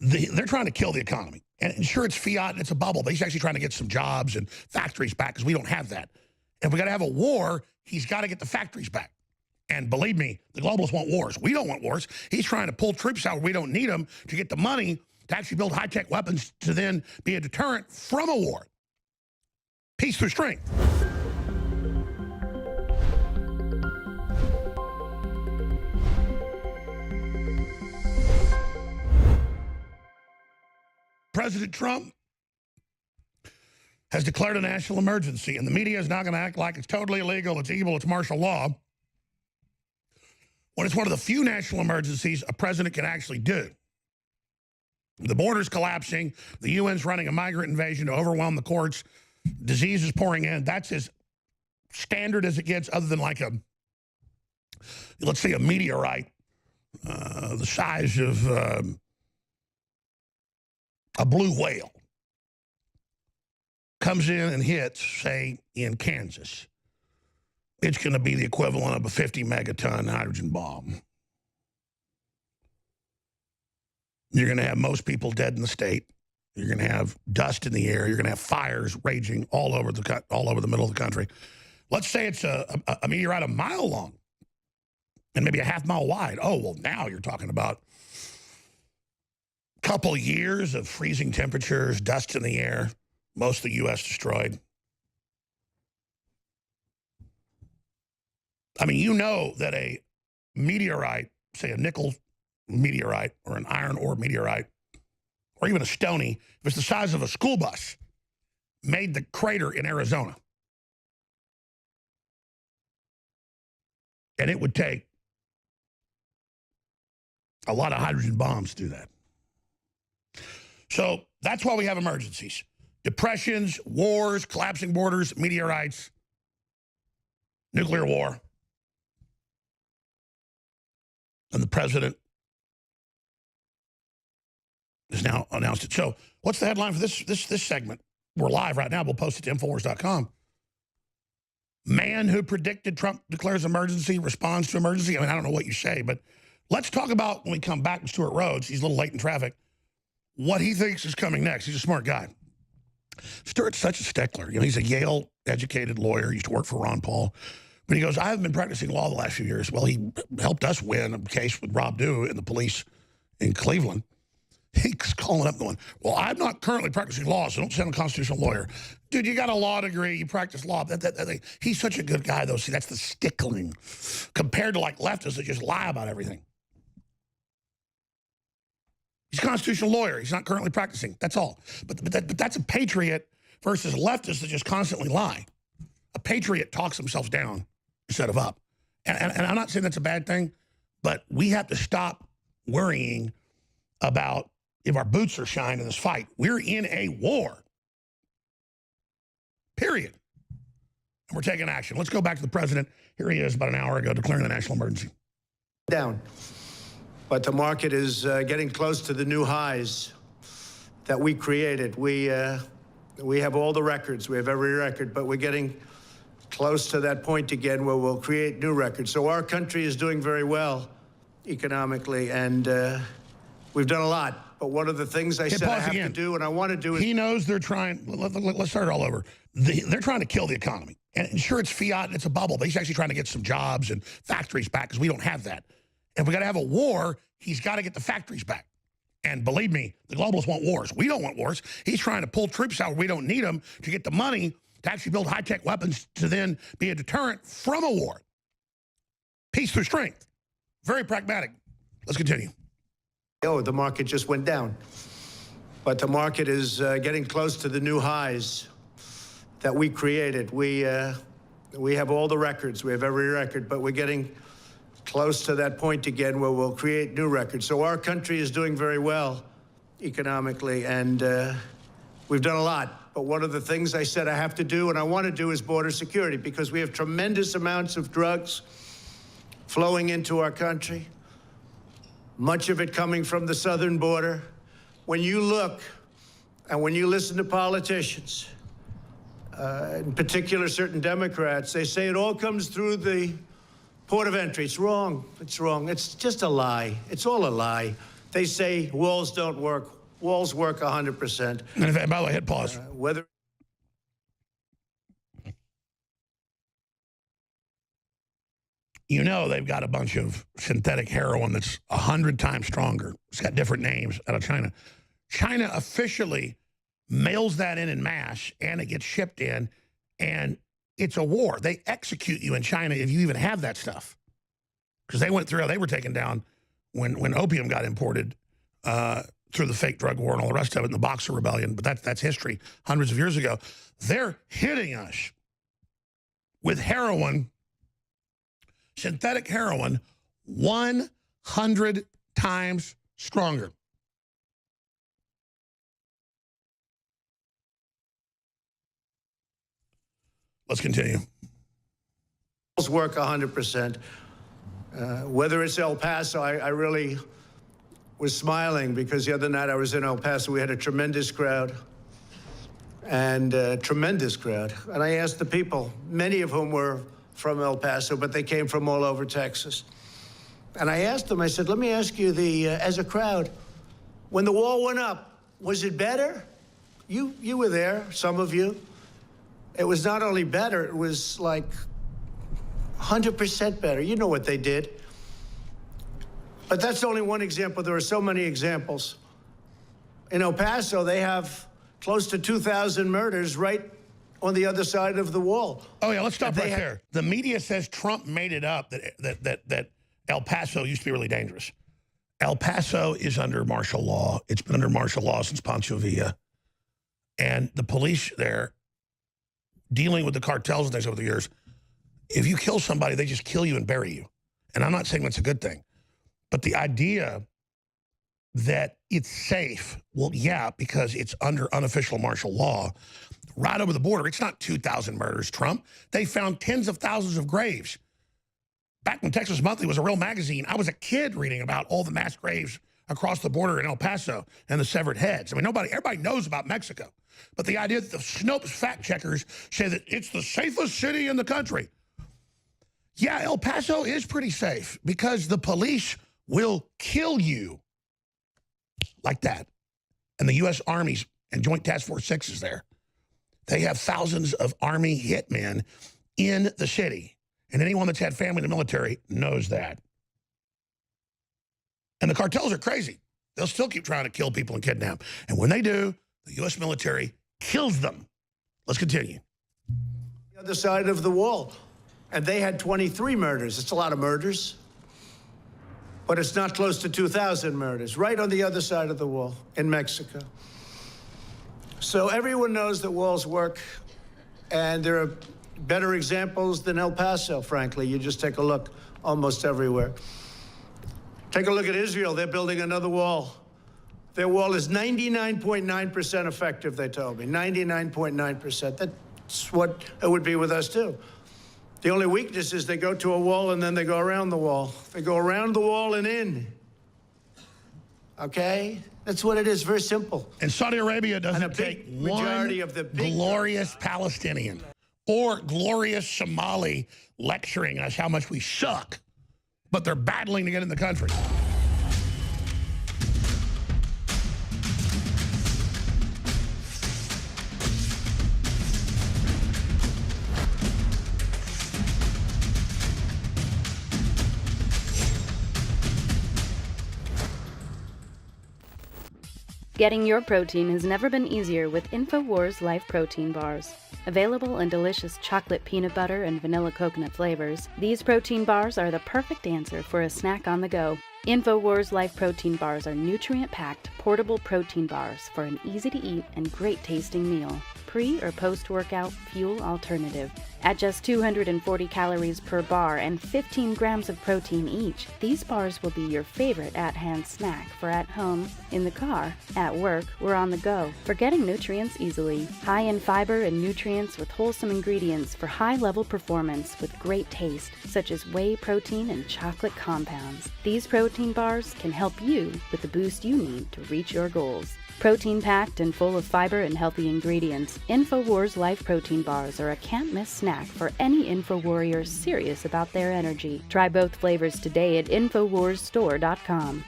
They're trying to kill the economy. And sure, it's fiat and it's a bubble, but he's actually trying to get some jobs and factories back because we don't have that. If we got to have a war, he's got to get the factories back. And believe me, the globalists want wars. We don't want wars. He's trying to pull troops out where we don't need them to get the money to actually build high-tech weapons to then be a deterrent from a war. Peace through strength. President Trump has declared a national emergency, and the media is not going to act like it's totally illegal, it's evil, it's martial law, when it's one of the few national emergencies a president can actually do. The border's collapsing, the UN's running a migrant invasion to overwhelm the courts, disease is pouring in. That's as standard as it gets, other than like a, let's say, a meteorite the size of a blue whale comes in and hits, say, in Kansas. It's going to be the equivalent of a 50-megaton hydrogen bomb. You're going to have most people dead in the state. You're going to have dust in the air. You're going to have fires raging all over the middle of the country. Let's say it's a meteorite a mile long and maybe a half-mile wide. Oh, well, now you're talking about a couple years of freezing temperatures, dust in the air, most of the U.S. destroyed. I mean, you know that a meteorite, say a nickel meteorite or an iron ore meteorite, or even a stony, if it's the size of a school bus, made the crater in Arizona. And it would take a lot of hydrogen bombs to do that. So that's why we have emergencies. Depressions, wars, collapsing borders, meteorites, nuclear war. And the president has now announced it. So what's the headline for this segment? We're live right now. We'll post it to Infowars.com. Man who predicted Trump declares emergency responds to emergency. I mean, I don't know what you say, but let's talk about, when we come back to Stewart Rhodes, he's a little late in traffic, what he thinks is coming next. He's a smart guy. Stewart's such a stickler. You know, he's a Yale-educated lawyer. He used to work for Ron Paul. But he goes, I haven't been practicing law the last few years. Well, he helped us win a case with Rob Dew and the police in Cleveland. He's calling up going, well, I'm not currently practicing law, so don't sound a constitutional lawyer. Dude, you got a law degree, you practice law. He's such a good guy, though. See, that's the stickling compared to like leftists that just lie about everything. He's a constitutional lawyer. He's not currently practicing. That's all. But that's a patriot versus leftists that just constantly lie. A patriot talks themselves down instead of up. And I'm not saying that's a bad thing, but we have to stop worrying about if our boots are shined in this fight. We're in a war. Period. And we're taking action. Let's go back to the president. Here he is about an hour ago declaring the national emergency. Down. But the market is getting close to the new highs that we created. We have all the records. We have every record, but we're getting close to that point again where we'll create new records. So our country is doing very well economically, and we've done a lot. But one of the things I said I have to do and I want to do is... He knows they're trying... Let's start it all over. They're trying to kill the economy. And sure, it's fiat and it's a bubble, but he's actually trying to get some jobs and factories back because we don't have that. If we got to have a war, he's got to get the factories back. And believe me, the globalists want wars. We don't want wars. He's trying to pull troops out where we don't need them to get the money to actually build high-tech weapons to then be a deterrent from a war. Peace through strength. Very pragmatic. Let's continue. Oh, the market just went down. But the market is getting close to the new highs that we created. We have all the records. We have every record, but we're getting close to that point again where we'll create new records. So our country is doing very well economically, and we've done a lot. But one of the things I said I have to do and I want to do is border security, because we have tremendous amounts of drugs flowing into our country, much of it coming from the southern border. When you look and when you listen to politicians, in particular certain Democrats, they say it all comes through the port of entry. It's wrong. It's wrong. It's just a lie. It's all a lie. They say walls don't work. Walls work 100%. And by the way, hit pause. Whether You know they've got a bunch of synthetic heroin that's 100 times stronger. It's got different names out of China. China officially mails that in mass, and it gets shipped in, and it's a war. They execute you in China if you even have that stuff. Because they went through, they were taken down when opium got imported through the fake drug war and all the rest of it, and the Boxer Rebellion, but that's history, hundreds of years ago. They're hitting us with heroin, synthetic heroin, 100 times stronger. Let's continue. walls work 100%. Whether it's El Paso, I really was smiling because the other night I was in El Paso. We had a tremendous crowd. And I asked the people, many of whom were from El Paso, but they came from all over Texas. And I asked them, I said, let me ask you, as a crowd, when the wall went up, was it better? You were there, some of you. It was not only better, it was like 100% better. You know what they did. But that's only one example. There are so many examples. In El Paso, they have close to 2,000 murders right on the other side of the wall. Oh, yeah, let's stop right there. The media says Trump made it up that El Paso used to be really dangerous. El Paso is under martial law. It's been under martial law since Pancho Villa. And the police there, dealing with the cartels and things over the years, if you kill somebody, they just kill you and bury you. And I'm not saying that's a good thing. But the idea that it's safe, well, yeah, because it's under unofficial martial law. Right over the border, it's not 2,000 murders, Trump. They found tens of thousands of graves. Back when Texas Monthly was a real magazine, I was a kid reading about all the mass graves across the border in El Paso and the severed heads. I mean, everybody knows about Mexico. But the idea that the Snopes fact checkers say that it's the safest city in the country. Yeah, El Paso is pretty safe because the police will kill you like that. And the U.S. Army's and Joint Task Force 6 is there. They have thousands of Army hitmen in the city. And anyone that's had family in the military knows that. And the cartels are crazy. They'll still keep trying to kill people and kidnap. And when they do, the U.S. military kills them. Let's continue. The other side of the wall. And they had 23 murders. It's a lot of murders. But it's not close to 2,000 murders, right on the other side of the wall in Mexico. So everyone knows that walls work. And there are better examples than El Paso, frankly. You just take a look almost everywhere. Take a look at Israel. They're building another wall. Their wall is 99.9% effective, they told me. 99.9%. That's what it would be with us, too. The only weakness is they go to a wall and then they go around the wall. They go around the wall and in. Okay? That's what it is. Very simple. And Saudi Arabia doesn't take one glorious Palestinian or glorious Somali lecturing us how much we suck, but they're battling to get in the country. Getting your protein has never been easier with InfoWars Life Protein Bars. Available in delicious chocolate peanut butter and vanilla coconut flavors, these protein bars are the perfect answer for a snack on the go. InfoWars Life Protein Bars are nutrient-packed, portable protein bars for an easy-to-eat and great-tasting meal. Pre- or post-workout fuel alternative. At just 240 calories per bar and 15 grams of protein each, these bars will be your favorite at-hand snack for at home, in the car, at work, or on the go. For getting nutrients easily. High in fiber and nutrients with wholesome ingredients for high-level performance with great taste, such as whey protein and chocolate compounds. These protein bars can help you with the boost you need to reach your goals. Protein-packed and full of fiber and healthy ingredients, InfoWars Life Protein Bars are a can't-miss snack for any InfoWarrior serious about their energy. Try both flavors today at InfoWarsStore.com.